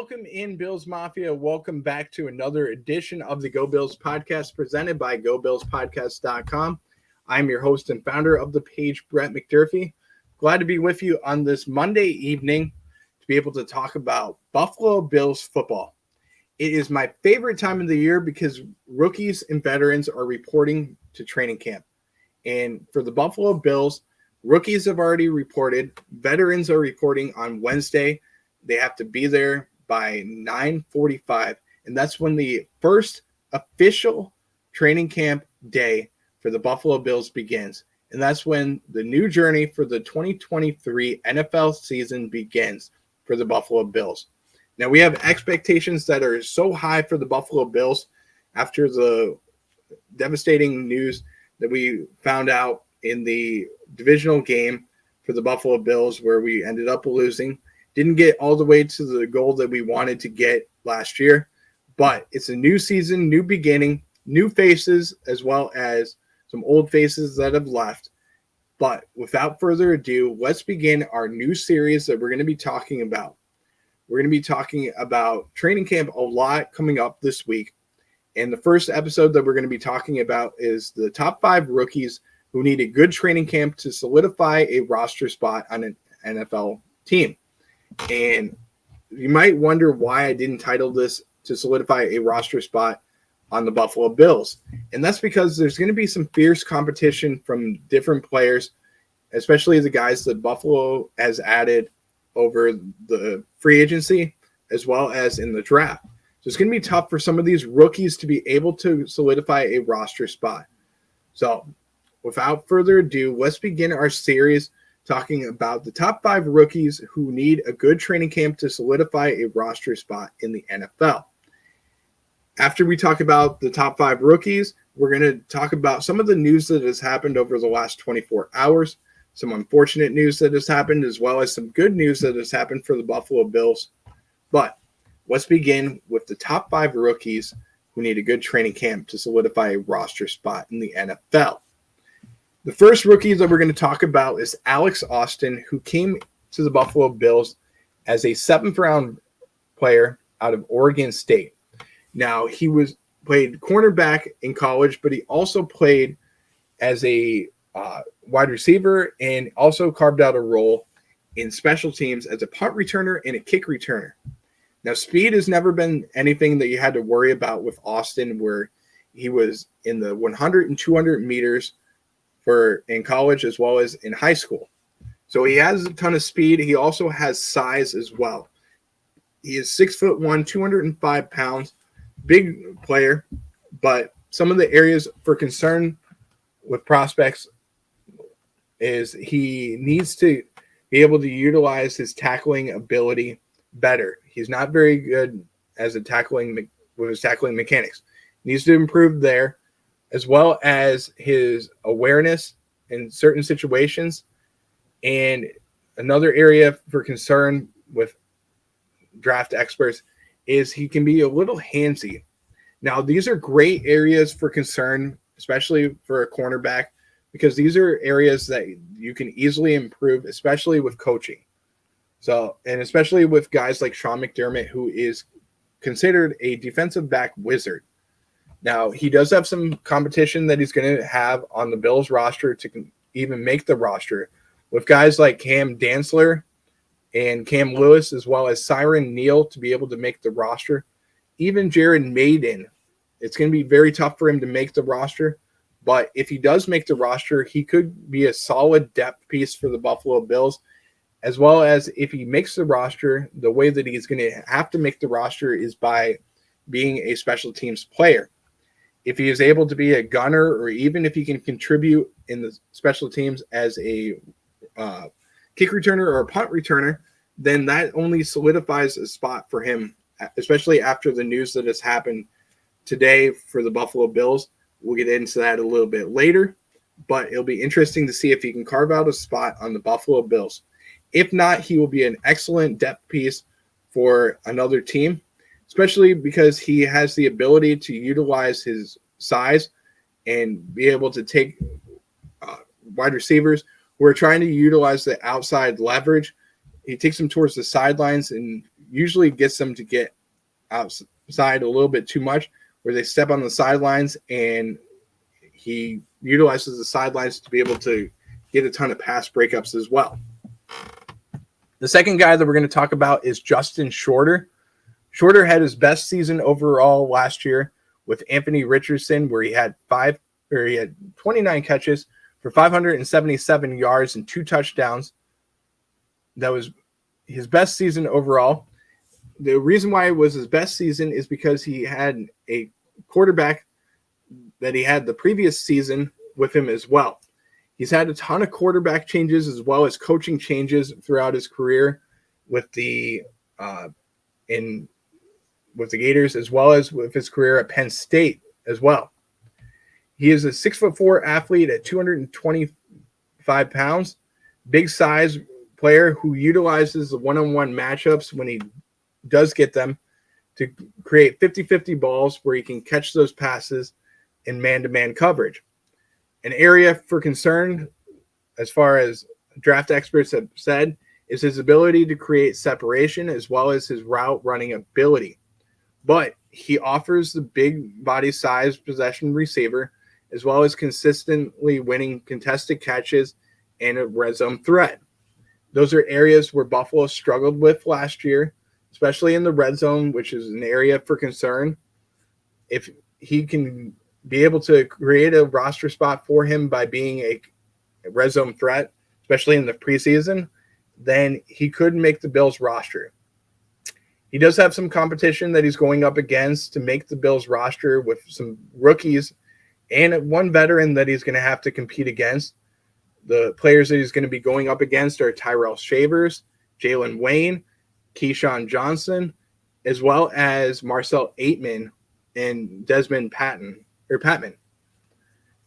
Welcome in, Bills Mafia. Welcome back to another edition of the Go Bills podcast presented by GoBillsPodcast.com. I'm your host and founder of the page, Brett McDurphy. Glad to be with you on this Monday evening to be able to talk about Buffalo Bills football. It is my favorite time of the year because rookies and veterans are reporting to training camp. And for the Buffalo Bills, rookies have already reported. Veterans are reporting on Wednesday. They have to be there by 9:45, and that's when the first official training camp day for the Buffalo Bills begins. And that's when the new journey for the 2023 NFL season begins for the Buffalo Bills. Now, we have expectations that are so high for the Buffalo Bills after the devastating news that we found out in the divisional game for the Buffalo Bills, where we ended up losing. Didn't get all the way to the goal that we wanted to get last year, but it's a new season, new beginning, new faces, as well as some old faces that have left. But without further ado, let's begin our new series that we're going to be talking about. We're going to be talking about training camp a lot coming up this week. And the first episode that we're going to be talking about is the top 5 rookies who need a good training camp to solidify a roster spot on an NFL team. And you might wonder why I didn't title this to solidify a roster spot on the Buffalo Bills. And that's because there's going to be some fierce competition from different players, especially the guys that Buffalo has added over the free agency as well as in the draft. So it's going to be tough for some of these rookies to be able to solidify a roster spot. So without further ado, let's begin our series talking about the top 5 rookies who need a good training camp to solidify a roster spot in the NFL. After we talk about the top 5 rookies, we're going to talk about some of the news that has happened over the last 24 hours, some unfortunate news that has happened, as well as some good news that has happened for the Buffalo Bills. But let's begin with the top 5 rookies who need a good training camp to solidify a roster spot in the NFL. The first rookie that we're going to talk about is Alex Austin, who came to the Buffalo Bills as a 7th-round player out of Oregon State. Now, he played cornerback in college, but he also played as a wide receiver and also carved out a role in special teams as a punt returner and a kick returner. Now, speed has never been anything that you had to worry about with Austin, where he was in the 100 and 200 meters in college as well as in high school. So he has a ton of speed. He also has size as well. He is 6'1", 205 pounds, big player, but some of the areas for concern with prospects is he needs to be able to utilize his tackling ability better. He's not very good as with his tackling mechanics. He needs to improve there, as well as his awareness in certain situations. And another area for concern with draft experts is he can be a little handsy. Now, these are great areas for concern, especially for a cornerback, because these are areas that you can easily improve, especially with coaching. So, and especially with guys like Sean McDermott, who is considered a defensive back wizard. Now, he does have some competition that he's going to have on the Bills roster to even make the roster, with guys like Cam Dantzler and Cam Lewis, as well as Siren Neal, to be able to make the roster. Even Jared Maiden, it's going to be very tough for him to make the roster. But if he does make the roster, he could be a solid depth piece for the Buffalo Bills, as well as if he makes the roster, the way that he's going to have to make the roster is by being a special teams player. If he is able to be a gunner, or even if he can contribute in the special teams as a kick returner or a punt returner, then that only solidifies a spot for him, especially after the news that has happened today for the Buffalo Bills. We'll get into that a little bit later, but it'll be interesting to see if he can carve out a spot on the Buffalo Bills. If not, he will be an excellent depth piece for another team, especially because he has the ability to utilize his size and be able to take wide receivers who are trying to utilize the outside leverage. He takes them towards the sidelines and usually gets them to get outside a little bit too much, where they step on the sidelines, and he utilizes the sidelines to be able to get a ton of pass breakups as well. The second guy that we're going to talk about is Justin Shorter. Shorter had his best season overall last year with Anthony Richardson, where he had 29 catches for 577 yards and 2 touchdowns. That was his best season overall. The reason why it was his best season is because he had a quarterback that he had the previous season with him as well. He's had a ton of quarterback changes as well as coaching changes throughout his career with the Gators, as well as with his career at Penn State as well. He is a 6'4" athlete at 225 pounds, big size player who utilizes the one-on-one matchups when he does get them to create 50-50 balls where he can catch those passes in man-to-man coverage. An area for concern, as far as draft experts have said, is his ability to create separation as well as his route running ability. But he offers the big body size possession receiver as well as consistently winning contested catches and a red zone threat. Those are areas where Buffalo struggled with last year, especially in the red zone, which is an area for concern. If he can be able to create a roster spot for him by being a red zone threat, especially in the preseason, then he could make the Bills roster. He does have some competition that he's going up against to make the Bills roster with some rookies and one veteran that he's going to have to compete against. The players that he's going to be going up against are Tyrell Shavers, Jalen Wayne, Keyshawn Johnson, as well as Marcel Aitman and Desmond Patman.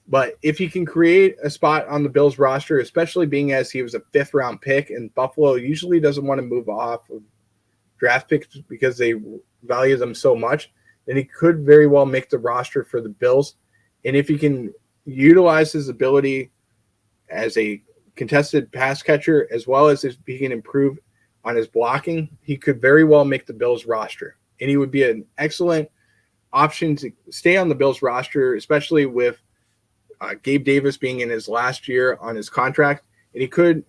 But if he can create a spot on the Bills roster, especially being as he was a 5th-round pick, and Buffalo usually doesn't want to move off of draft picks because they value them so much, then he could very well make the roster for the Bills. And if he can utilize his ability as a contested pass catcher, as well as if he can improve on his blocking, he could very well make the Bills roster. And he would be an excellent option to stay on the Bills roster, especially with Gabe Davis being in his last year on his contract. And he could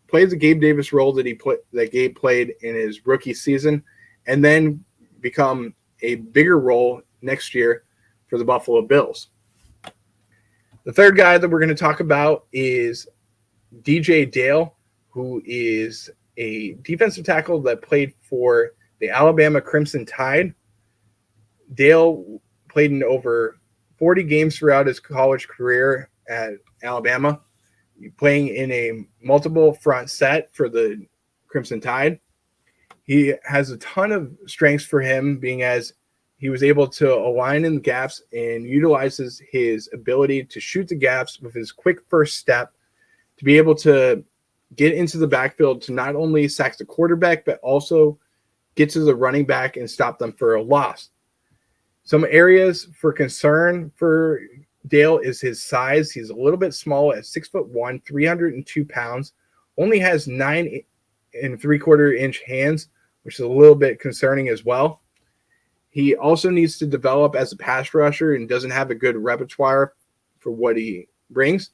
play the Gabe Davis role that Gabe played in his rookie season, and then become a bigger role next year for the Buffalo Bills. The third guy that we're going to talk about is DJ Dale, who is a defensive tackle that played for the Alabama Crimson Tide. Dale played in over 40 games throughout his college career at Alabama, playing in a multiple front set for the Crimson Tide. He has a ton of strengths for him, being as he was able to align in the gaps and utilizes his ability to shoot the gaps with his quick first step to be able to get into the backfield to not only sack the quarterback, but also get to the running back and stop them for a loss. Some areas for concern for Dale is his size. He's a little bit small at 6'1", 302 pounds, only has 9 3/4-inch hands, which is a little bit concerning as well. He also needs to develop as a pass rusher and doesn't have a good repertoire for what he brings,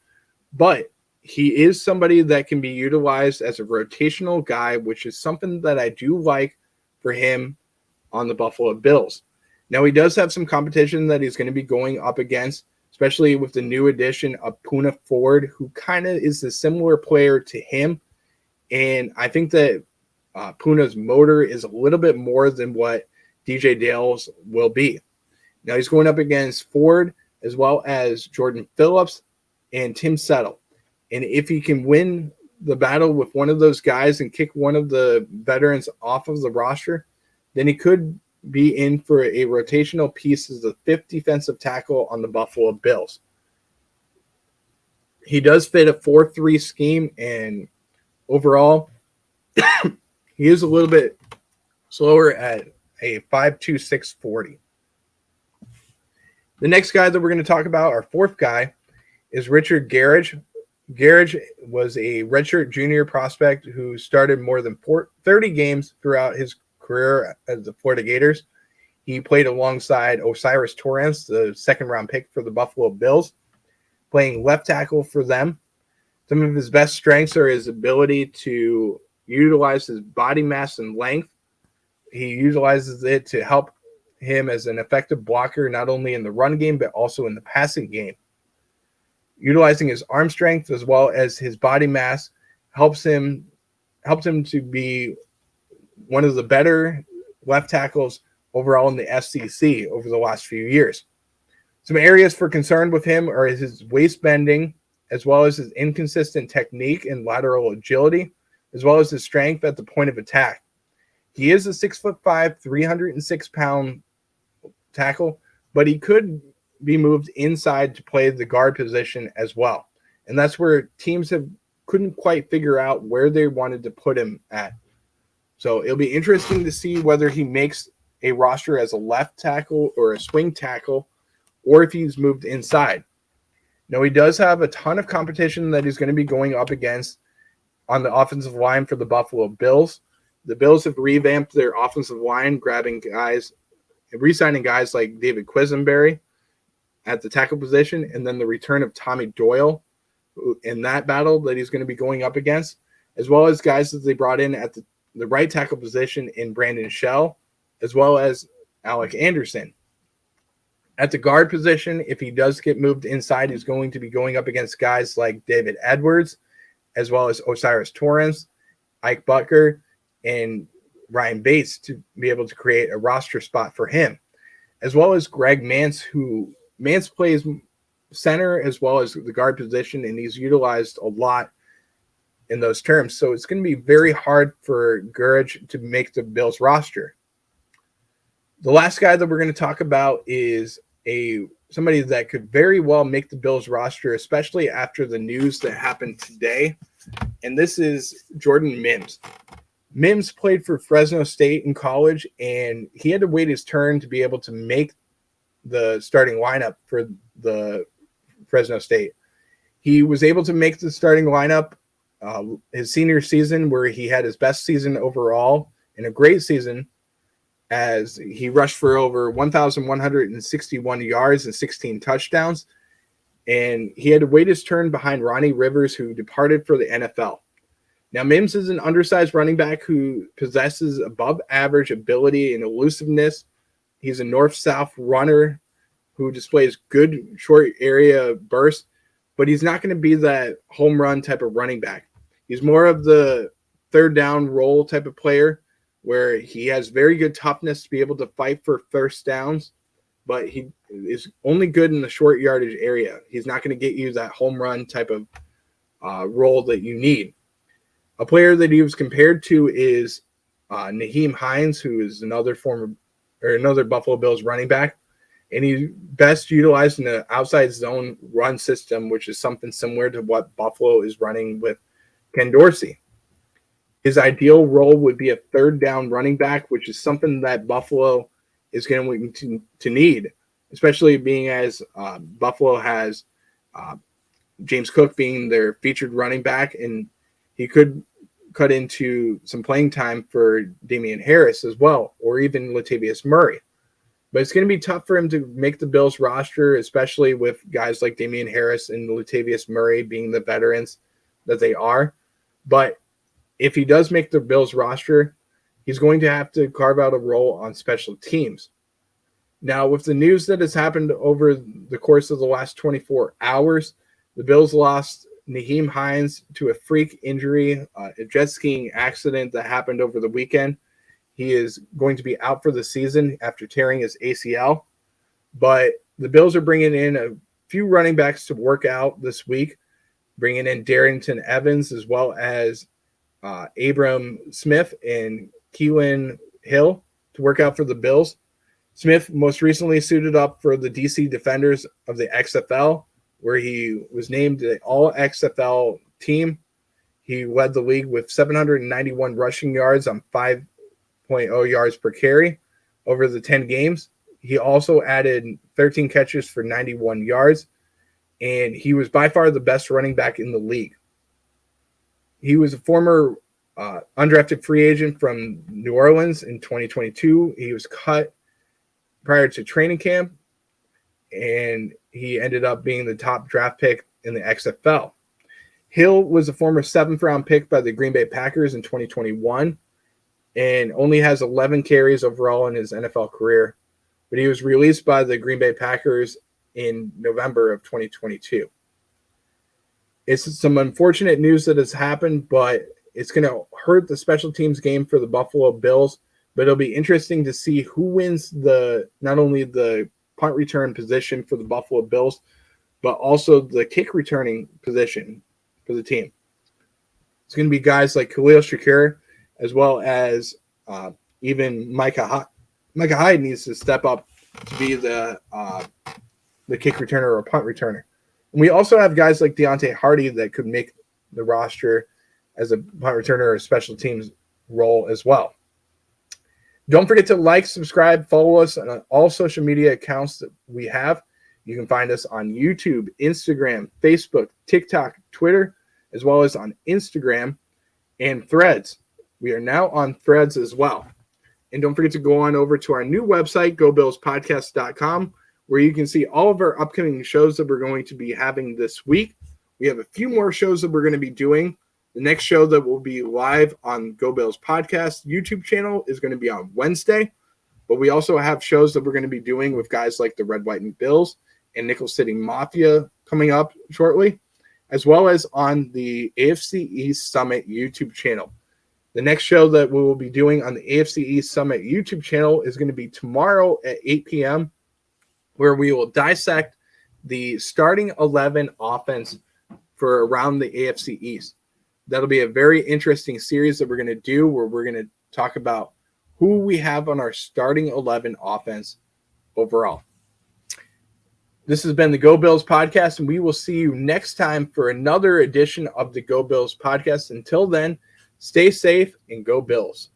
but he is somebody that can be utilized as a rotational guy, which is something that I do like for him on the Buffalo Bills. Now, he does have some competition that he's going to be going up against, especially with the new addition of Poona Ford, who kind of is a similar player to him. And I think that Poona's motor is a little bit more than what DJ Dale's will be. Now, he's going up against Ford as well as Jordan Phillips and Tim Settle. And if he can win the battle with one of those guys and kick one of the veterans off of the roster, then he could be in for a rotational piece as the 5th defensive tackle on the Buffalo Bills. He does fit a 4-3 scheme, and overall, he is a little bit slower at a 5'2", 640. The next guy that we're going to talk about, our fourth guy, is Richard Garage. Garage was a redshirt junior prospect who started more than 30 games throughout his career as the Florida Gators. He played alongside Osiris Torrance, the second-round pick for the Buffalo Bills, playing left tackle for them. Some of his best strengths are his ability to utilize his body mass and length. He utilizes it to help him as an effective blocker, not only in the run game, but also in the passing game. Utilizing his arm strength as well as his body mass helps him to be one of the better left tackles overall in the SEC over the last few years. Some areas for concern with him are his waist bending, as well as his inconsistent technique and lateral agility, as well as his strength at the point of attack. He is a 6'5", 306-pound tackle, but he could be moved inside to play the guard position as well. And that's where teams couldn't quite figure out where they wanted to put him at. So it'll be interesting to see whether he makes a roster as a left tackle or a swing tackle, or if he's moved inside. Now, he does have a ton of competition that he's going to be going up against on the offensive line for the Buffalo Bills. The Bills have revamped their offensive line, re-signing guys like David Quisenberry at the tackle position, and then the return of Tommy Doyle in that battle that he's going to be going up against, as well as guys that they brought in at the right tackle position in Brandon Shell, as well as Alec Anderson. At the guard position, if he does get moved inside, he's going to be going up against guys like David Edwards, as well as Osiris Torrance, Ike Butker, and Ryan Bates to be able to create a roster spot for him, as well as Greg Mance, who Mance plays center as well as the guard position, and he's utilized a lot in those terms. So it's going to be very hard for Gurich to make the Bills roster. The last guy that we're going to talk about is somebody that could very well make the Bills roster, especially after the news that happened today. And this is Jordan Mims. Mims played for Fresno State in college, and he had to wait his turn to be able to make the starting lineup for the Fresno State. He was able to make the starting lineup his senior season, where he had his best season overall and a great season, as he rushed for over 1,161 yards and 16 touchdowns. And he had to wait his turn behind Ronnie Rivers, who departed for the NFL. Now, Mims is an undersized running back who possesses above-average ability and elusiveness. He's a north-south runner who displays good short area bursts, but he's not going to be that home run type of running back. He's more of the third down role type of player, where he has very good toughness to be able to fight for first downs, but he is only good in the short yardage area. He's not going to get you that home run type of role that you need. A player that he was compared to is Nyheim Hines, who is another Buffalo Bills running back, and he's best utilized in the outside zone run system, which is something similar to what Buffalo is running with Ken Dorsey. His ideal role would be a third down running back, which is something that Buffalo is going to need, especially being as Buffalo has James Cook being their featured running back, and he could cut into some playing time for Damian Harris as well, or even Latavius Murray. But it's going to be tough for him to make the Bills roster, especially with guys like Damian Harris and Latavius Murray being the veterans that they are. But if he does make the Bills roster, he's going to have to carve out a role on special teams. Now, with the news that has happened over the course of the last 24 hours, the Bills lost Nyheim Hines to a freak injury, a jet skiing accident that happened over the weekend. He is going to be out for the season after tearing his ACL. But the Bills are bringing in a few running backs to work out this week, bringing in Darrington Evans as well as Abram Smith and Keelan Hill to work out for the Bills. Smith most recently suited up for the DC Defenders of the XFL, where he was named the All-XFL team. He led the league with 791 rushing yards on 5.0 yards per carry over the 10 games. He also added 13 catches for 91 yards, and he was by far the best running back in the league. He was a former undrafted free agent from New Orleans in 2022. He was cut prior to training camp, and he ended up being the top draft pick in the XFL. Hill was a former 7th-round pick by the Green Bay Packers in 2021 and only has 11 carries overall in his NFL career, but he was released by the Green Bay Packers in November of 2022. It's some unfortunate news that has happened, but it's going to hurt the special teams game for the Buffalo Bills, but it'll be interesting to see who wins not only the punt return position for the Buffalo Bills, but also the kick returning position for the team. It's going to be guys like Khalil Shakir, as well as even Micah Hyde. Micah Hyde needs to step up to be the kick returner or punt returner. And we also have guys like Deontay Hardy that could make the roster as a punt returner or special teams role as well. Don't forget to like, subscribe, follow us on all social media accounts that we have. You can find us on YouTube, Instagram, Facebook, TikTok, Twitter, as well as on Instagram and Threads. We are now on Threads as well. And don't forget to go on over to our new website, GoBillsPodcast.com, where you can see all of our upcoming shows that we're going to be having this week. We have a few more shows that we're going to be doing. The next show that will be live on Go Bills Podcast YouTube channel is going to be on Wednesday. But we also have shows that we're going to be doing with guys like the Red, White, and Bills and Nickel City Mafia coming up shortly, as well as on the AFC East Summit YouTube channel. The next show that we will be doing on the AFC East Summit YouTube channel is going to be tomorrow at 8 p.m., where we will dissect the starting 11 offense for around the AFC East. That'll be a very interesting series that we're going to do, where we're going to talk about who we have on our starting 11 offense overall. This has been the Go Bills Podcast, and we will see you next time for another edition of the Go Bills Podcast. Until then, stay safe and Go Bills.